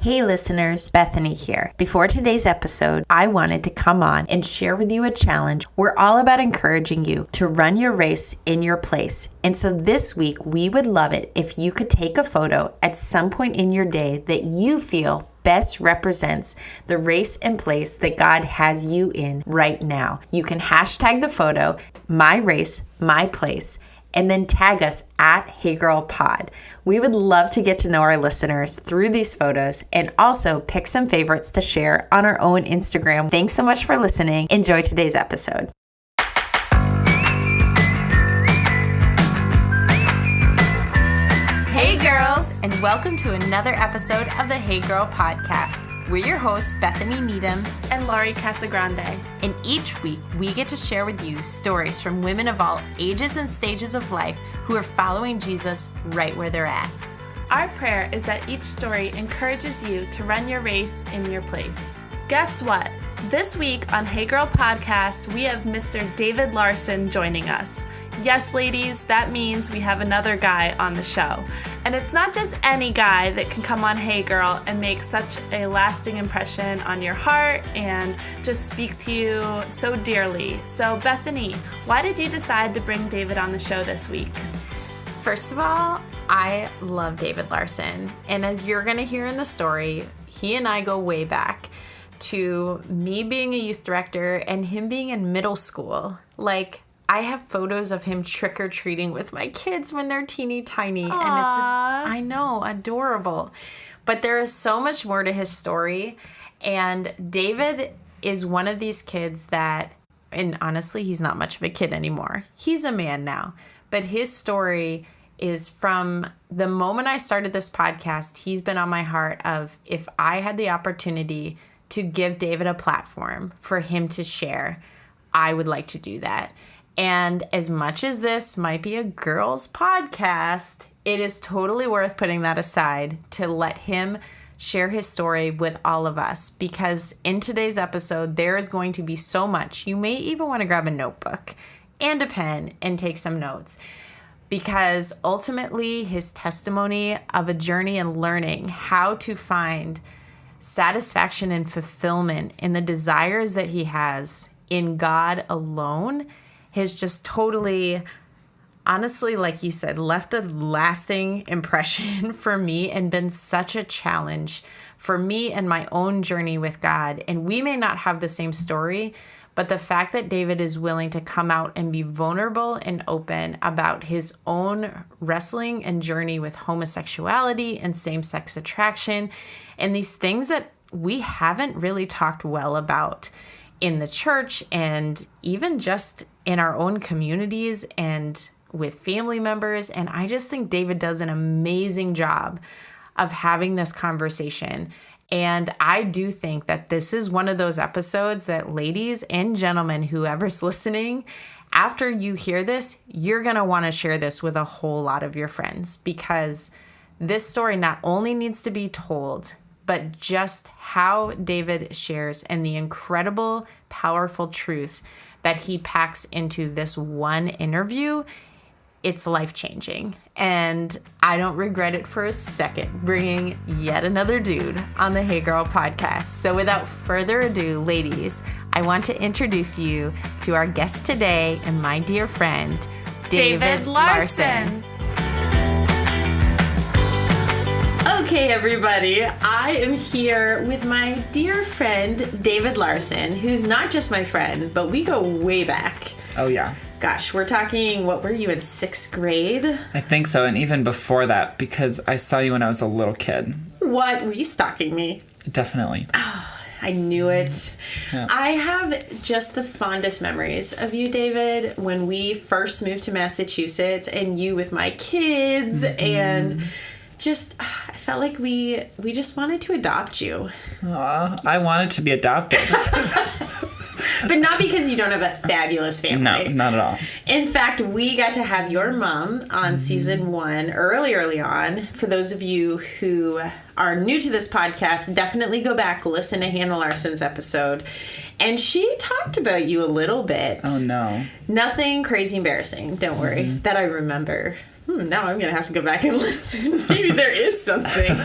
Hey listeners, Bethany here. Before today's episode, I wanted to come on and share with you a challenge. We're all about encouraging you to run your race in your place. And so this week, we would love it if you could take a photo at some point in your day that you feel best represents the race and place that God has you in right now. You can hashtag the photo, my race, my place, and then tag us at HeyGirlPod. We would love to get to know our listeners through these photos and also pick some favorites to share on our own Instagram. Thanks so much for listening. Enjoy today's episode. Hey girls, and welcome to another episode of the Hey Girl Podcast. We're your hosts, Bethany Needham and Laurie Casagrande. And each week, we get to share with you stories from women of all ages and stages of life who are following Jesus right where they're at. Our prayer is that each story encourages you to run your race in your place. Guess what? This week on Hey Girl Podcast, we have Mr. David Larson joining us. Yes, ladies, that means we have another guy on the show. And it's not just any guy that can come on Hey Girl and make such a lasting impression on your heart and just speak to you so dearly. So, Bethany, why did you decide to bring David on the show this week? First of all, I love David Larson. And as you're going to hear in the story, he and I go way back to me being a youth director and him being in middle school. Like, I have photos of him trick-or-treating with my kids when they're teeny tiny. Aww. And it's, I know, adorable. But there is so much more to his story. And David is one of these kids that, and honestly, he's not much of a kid anymore. He's a man now. But his story is from the moment I started this podcast, he's been on my heart of if I had the opportunity to give David a platform for him to share, I would like to do that. And as much as this might be a girls' podcast, it is totally worth putting that aside to let him share his story with all of us. Because in today's episode, there is going to be so much. You may even want to grab a notebook and a pen and take some notes. Because ultimately, his testimony of a journey and learning how to find satisfaction and fulfillment in the desires that he has in God alone has just totally, honestly, like you said, left a lasting impression for me and been such a challenge for me and my own journey with God. And we may not have the same story, but the fact that David is willing to come out and be vulnerable and open about his own wrestling and journey with homosexuality and same-sex attraction and these things that we haven't really talked well about in the church and even just in our own communities and with family members. And I just think David does an amazing job of having this conversation. And I do think that this is one of those episodes that ladies and gentlemen, whoever's listening, after you hear this, you're going to want to share this with a whole lot of your friends because this story not only needs to be told, but just how David shares and the incredible, powerful truth that he packs into this one interview, it's life-changing. And I don't regret it for a second bringing yet another dude on the Hey Girl Podcast. So without further ado, ladies, I want to introduce you to our guest today and my dear friend, David Larson. Okay, everybody, I am here with my dear friend, David Larson, who's not just my friend, but we go way back. Oh, yeah. Gosh, we're talking, what were you, in 6th grade? I think so, and even before that, because I saw you when I was a little kid. What? Were you stalking me? Definitely. Oh, I knew it. Yeah. I have just the fondest memories of you, David, when we first moved to Massachusetts, and you with my kids, and just, I felt like we just wanted to adopt you. Aw, I wanted to be adopted. But not because you don't have a fabulous family. No, not at all. In fact, we got to have your mom on season 1 early on. For those of you who are new to this podcast, definitely go back, listen to Hannah Larson's episode. And she talked about you a little bit. Oh, no. Nothing crazy embarrassing, don't worry, that I remember. now I'm going to have to go back and listen. Maybe there is something.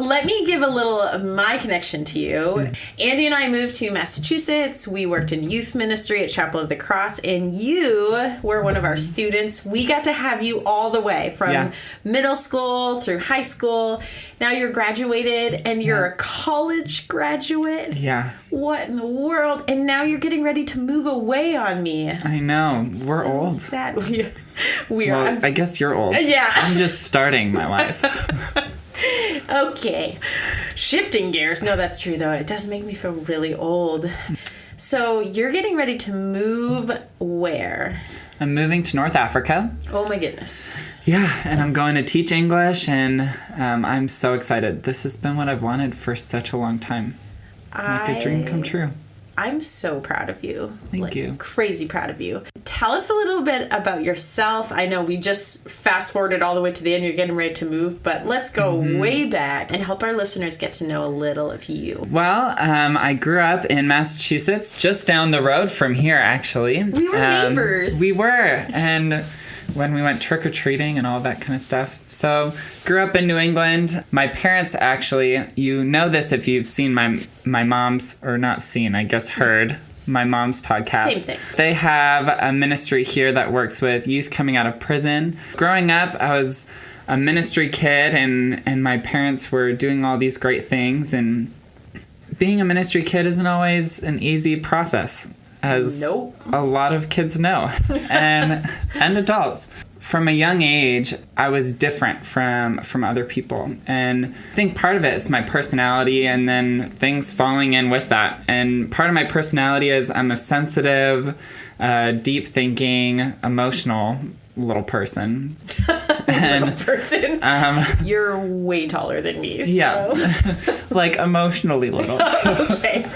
Let me give a little of my connection to you. Andy and I moved to Massachusetts. We worked in youth ministry at Chapel of the Cross, and you were one of our students. We got to have you all the way from middle school through high school. Now you're graduated, and you're a college graduate. Yeah. What in the world? And now you're getting ready to move away on me. I know. We're so old. Sad. We are. Well, I guess you're old. Yeah. I'm just starting my life. Okay. Shifting gears. No, that's true, though. It does make me feel really old. So you're getting ready to move where? I'm moving to North Africa. Oh, my goodness. Yeah, and I'm going to teach English, and I'm so excited. This has been what I've wanted for such a long time. Make a dream come true. I'm so proud of you. Thank you. Crazy proud of you. Tell us a little bit about yourself. I know we just fast forwarded all the way to the end. You're getting ready to move, but let's go way back and help our listeners get to know a little of you. Well, I grew up in Massachusetts, just down the road from here, actually. We were neighbors. We were, and when we went trick-or-treating and all that kind of stuff. So, grew up in New England. My parents actually, you know this if you've seen my mom's, or not seen, I guess heard, my mom's podcast. Same thing. They have a ministry here that works with youth coming out of prison. Growing up, I was a ministry kid, and my parents were doing all these great things, and being a ministry kid isn't always an easy process, as a lot of kids know, and adults. From a young age, I was different from other people, and I think part of it is my personality, and then things falling in with that. And part of my personality is I'm a sensitive, deep thinking, emotional little person. Little person? You're way taller than me. So. Yeah, like emotionally little. Okay,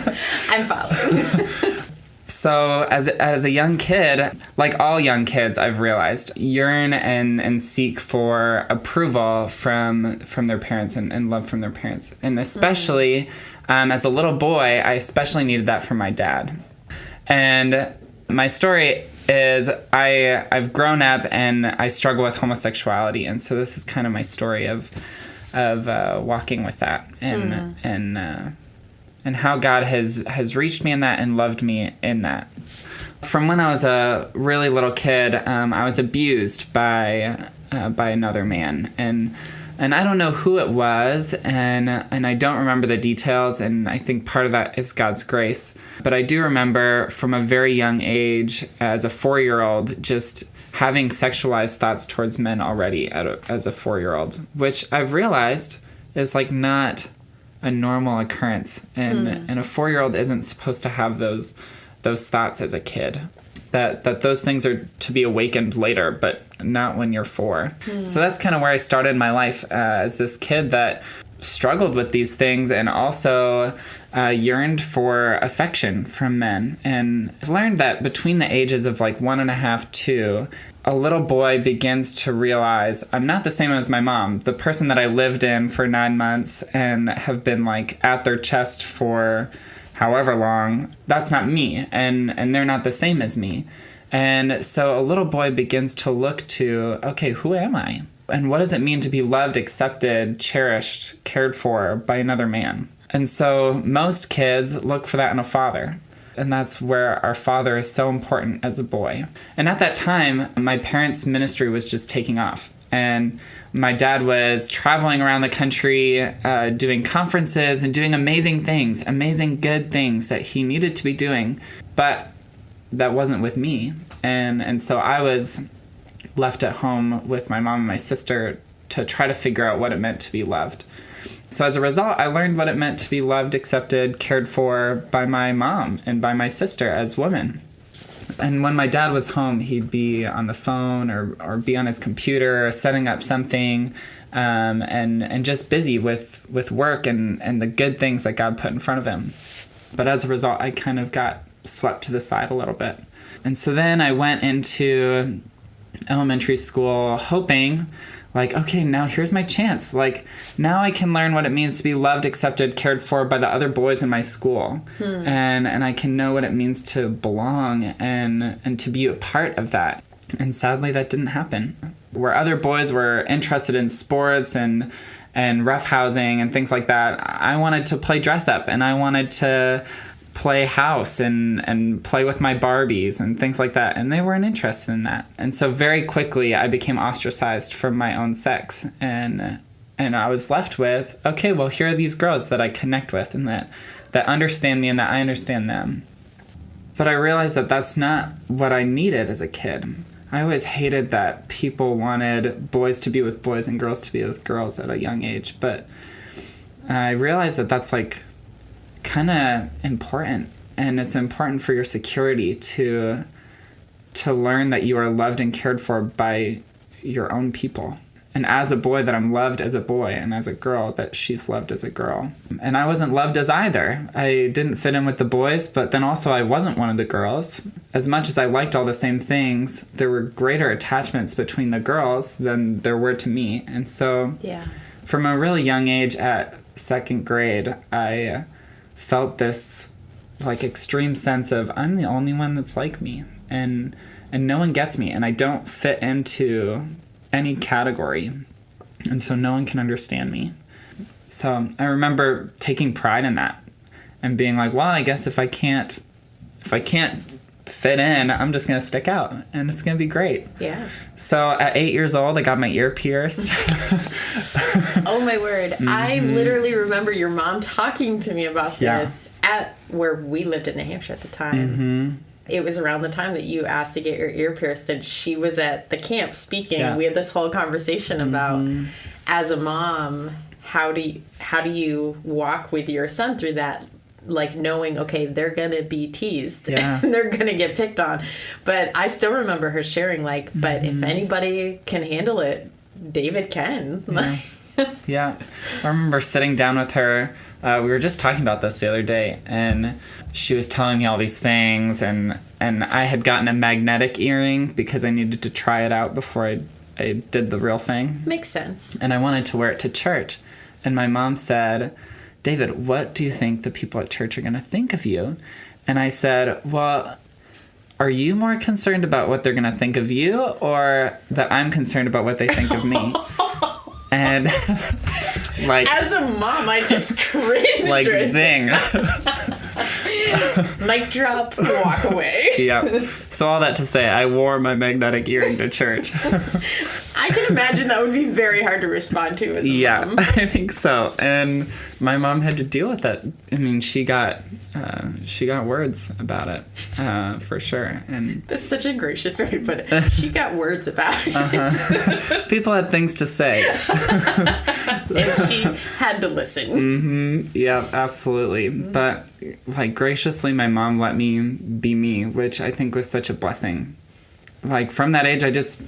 I'm following. So as a young kid, like all young kids, I've realized, yearn and seek for approval from their parents and love from their parents. And especially as a little boy, I especially needed that from my dad. And my story is I've grown up and I struggle with homosexuality. And so this is kind of my story of walking with that and how God has reached me in that and loved me in that. From when I was a really little kid, I was abused by another man, and I don't know who it was, and I don't remember the details, and I think part of that is God's grace. But I do remember from a very young age, as a 4-year-old, just having sexualized thoughts towards men already as a 4-year-old, which I've realized is like not a normal occurrence, and a 4-year-old isn't supposed to have those thoughts as a kid. That those things are to be awakened later, but not when you're 4. So that's kind of where I started my life as this kid that struggled with these things and also yearned for affection from men. And I've learned that between the ages of like 1.5, 2, a little boy begins to realize I'm not the same as my mom, the person that I lived in for 9 months and have been like at their chest for however long. That's not me, and they're not the same as me. And so a little boy begins to look to, okay, who am I? And what does it mean to be loved, accepted, cherished, cared for by another man? And so most kids look for that in a father. And that's where our father is so important as a boy. And at that time, my parents' ministry was just taking off. And my dad was traveling around the country, doing conferences and doing amazing things, amazing good things that he needed to be doing. But that wasn't with me. And so I was left at home with my mom and my sister to try to figure out what it meant to be loved. So as a result, I learned what it meant to be loved, accepted, cared for by my mom and by my sister as women. And when my dad was home, he'd be on the phone or be on his computer setting up something and just busy with work and the good things that God put in front of him. But as a result, I kind of got swept to the side a little bit. And so then I went into elementary school hoping, like, okay, now here's my chance. Like, now I can learn what it means to be loved, accepted, cared for by the other boys in my school. And I can know what it means to belong and to be a part of that. And sadly, that didn't happen. where other boys were interested in sports and roughhousing and things like that, I wanted to play dress up, and I wanted to play house and play with my Barbies and things like that, and they weren't interested in that. And so very quickly I became ostracized from my own sex, and I was left with, okay, well, here are these girls that I connect with and that understand me and that I understand them. But I realized that that's not what I needed as a kid. I always hated that people wanted boys to be with boys and girls to be with girls at a young age. But I realized that that's like kind of important. And it's important for your security to learn that you are loved and cared for by your own people. And as a boy, that I'm loved as a boy, and as a girl, that she's loved as a girl. And I wasn't loved as either. I didn't fit in with the boys, but then also I wasn't one of the girls. As much as I liked all the same things, there were greater attachments between the girls than there were to me. And so from a really young age, at second grade, I felt this like extreme sense of, I'm the only one that's like me, and no one gets me, and I don't fit into any category, and so no one can understand me. So I remember taking pride in that and being like, well, I guess if I can't fit in, I'm just gonna stick out, and it's gonna be great. Yeah. So at 8 years old, I got my ear pierced. Oh my word. Mm-hmm. I literally remember your mom talking to me about this at where we lived in New Hampshire at the time. Mm-hmm. It was around the time that you asked to get your ear pierced, and she was at the camp speaking. Yeah. We had this whole conversation about, as a mom, how do you walk with your son through that, like knowing, okay, they're gonna be teased and they're gonna get picked on. But I still remember her sharing, like, but if anybody can handle it, David can. Yeah. I remember sitting down with her. We were just talking about this the other day, and she was telling me all these things, and I had gotten a magnetic earring because I needed to try it out before I did the real thing. Makes sense. And I wanted to wear it to church. And my mom said, David, what do you think the people at church are going to think of you? And I said, well, are you more concerned about what they're going to think of you, or that I'm concerned about what they think of me? And like, as a mom, I just cringed. Like, zing. Mic drop, walk away. Yeah. So all that to say, I wore my magnetic earring to church. I can imagine that would be very hard to respond to as a mom. I think so. And my mom had to deal with it. I mean, she got words about it, for sure. And that's such a gracious way to put it. She got words about it. People had things to say. And she had to listen. Mm-hmm. Yeah, absolutely. Mm-hmm. But like, graciously, my mom let me be me, which I think was such a blessing. Like, from that age, I just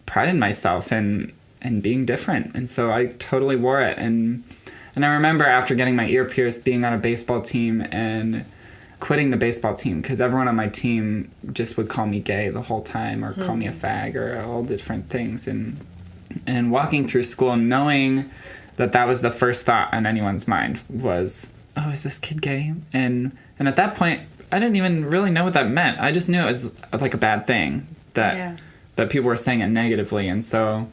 prided myself in being different, and so I totally wore it. And I remember after getting my ear pierced, being on a baseball team and quitting the baseball team because everyone on my team just would call me gay the whole time, or call me a fag, or all different things, and walking through school knowing that was the first thought on anyone's mind was, oh, is this kid gay? And at that point, I didn't even really know what that meant. I just knew it was like a bad thing, that people were saying it negatively. And so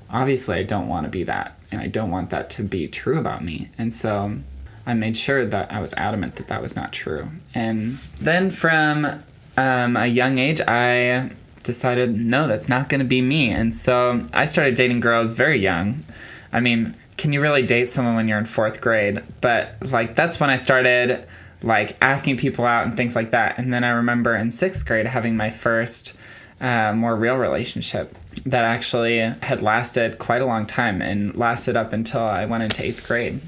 obviously I don't want to be that, and I don't want that to be true about me. And so I made sure that I was adamant that was not true. And then from a young age, I decided, no, that's not going to be me. And so I started dating girls very young. I mean, can you really date someone when you're in 4th grade? But like, that's when I started like asking people out and things like that. And then I remember in 6th grade having my first more real relationship that actually had lasted quite a long time, and lasted up until I went into 8th grade.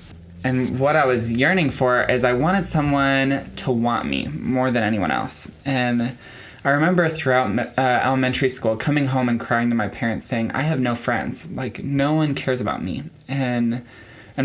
And what I was yearning for is I wanted someone to want me more than anyone else. And I remember throughout elementary school coming home and crying to my parents saying, I have no friends. Like, no one cares about me. And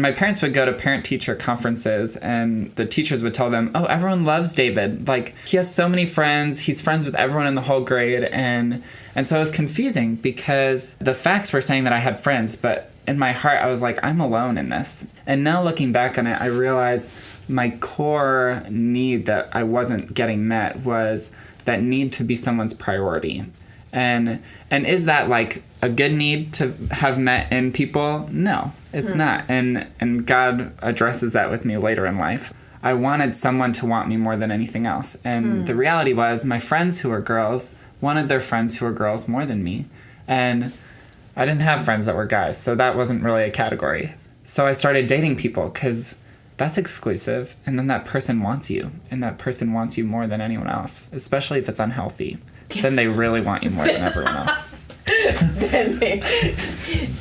my parents would go to parent-teacher conferences, and the teachers would tell them, oh, everyone loves David. Like, he has so many friends. He's friends with everyone in the whole grade. And so it was confusing because the facts were saying that I had friends, but in my heart, I was like, I'm alone in this. And now looking back on it, I realized my core need that I wasn't getting met was that need to be someone's priority. And is that like a good need to have met in people? No, it's not. And God addresses that with me later in life. I wanted someone to want me more than anything else. And the reality was my friends who were girls wanted their friends who were girls more than me. And I didn't have friends that were guys, so that wasn't really a category. So I started dating people because that's exclusive, and then that person wants you, and that person wants you more than anyone else, especially if it's unhealthy. Then they really want you more than everyone else.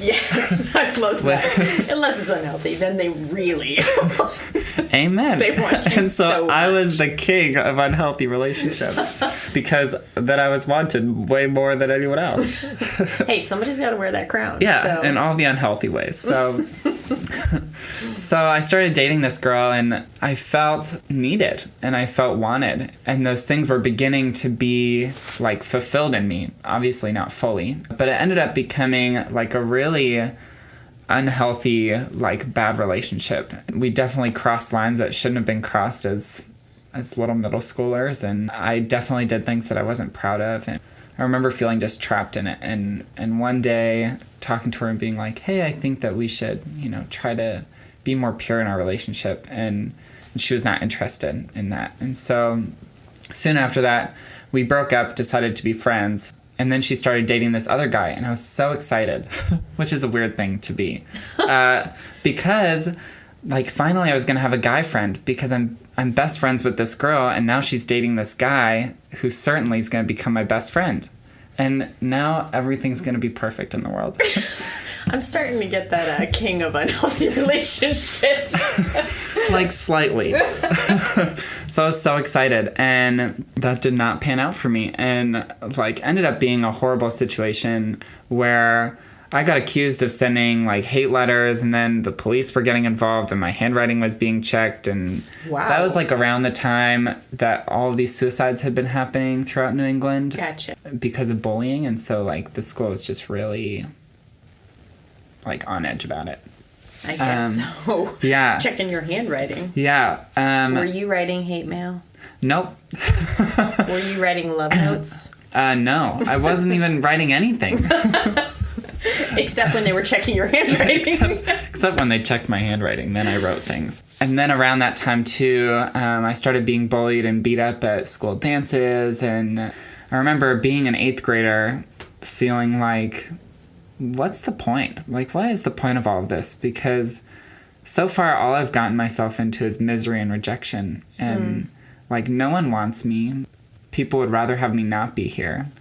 Yes, I love that. Unless it's unhealthy, then they really... Amen. They want you and so much. I was the king of unhealthy relationships because then I was wanted way more than anyone else. Hey, somebody's got to wear that crown. Yeah, so. in all the unhealthy ways. So, so I started dating this girl, and I felt needed, and I felt wanted, and those things were beginning to be like fulfilled in me. Obviously, not fully, but it ended up becoming like a really unhealthy, like bad relationship. We definitely crossed lines that shouldn't have been crossed as little middle schoolers, and I definitely did things that I wasn't proud of. And I remember feeling just trapped in it, and one day talking to her and being like, hey, I think that we should, try to be more pure in our relationship, and she was not interested in that. And so soon after that, we broke up, decided to be friends, and then she started dating this other guy, and I was so excited, which is a weird thing to be, because like finally I was gonna have a guy friend, because I'm best friends with this girl, and now she's dating this guy who certainly is gonna become my best friend, and now everything's gonna be perfect in the world. I'm starting to get that king of unhealthy relationships. Like slightly. So I was so excited, and that did not pan out for me, and like ended up being a horrible situation where I got accused of sending like hate letters, and then the police were getting involved, and my handwriting was being checked, and wow. That was like around the time that all of these suicides had been happening throughout New England. Gotcha. Because of bullying, and so like the school was just really like on edge about it. I guess so. Yeah. Checking your handwriting. Yeah. Were you writing hate mail? Nope. Were you writing love notes? No, I wasn't even writing anything. Except when they were checking your handwriting. Except when they checked my handwriting, then I wrote things. And then around that time too, I started being bullied and beat up at school dances, and I remember being an 8th grader feeling like, what's the point? Like, what is the point of all of this? Because so far, all I've gotten myself into is misery and rejection. And, like, no one wants me. People would rather have me not be here.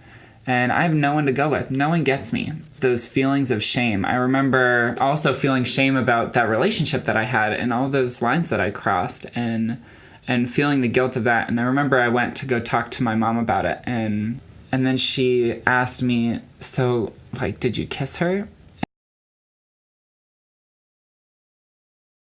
And I have no one to go with. No one gets me. Those feelings of shame. I remember also feeling shame about that relationship that I had and all those lines that I crossed, and feeling the guilt of that. And I remember I went to go talk to my mom about it, and then she asked me, so, like, did you kiss her?